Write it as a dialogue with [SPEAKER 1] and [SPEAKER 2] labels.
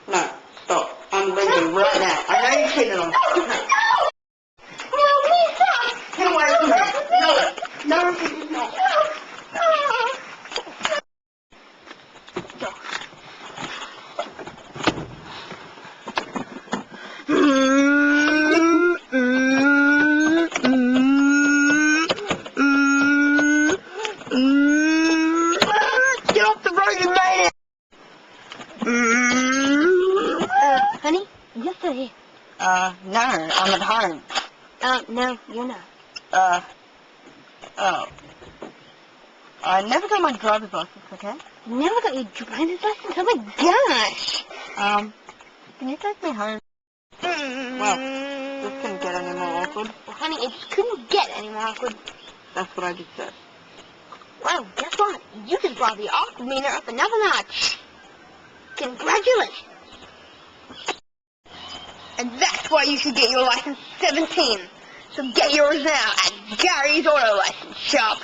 [SPEAKER 1] No, stop. I'm leaving right now. I know you cheated on me.
[SPEAKER 2] No, please stop.
[SPEAKER 1] Get away from me. No, you not.
[SPEAKER 2] Get off the road, you maniac! Honey, you're still here.
[SPEAKER 1] No, I'm at home.
[SPEAKER 2] No, you're not.
[SPEAKER 1] Oh. I never got my driver's license, okay?
[SPEAKER 2] You never got your driver's license? Oh my gosh!
[SPEAKER 1] Can you take me home? Well, this couldn't get any more awkward.
[SPEAKER 2] Well, honey, it couldn't get any more awkward.
[SPEAKER 1] That's what I just said.
[SPEAKER 2] Well, guess what? You just brought the awkward meter up another notch. Congratulations. And that's why you should get your license 17. So get yours now at Gary's Auto License Shop.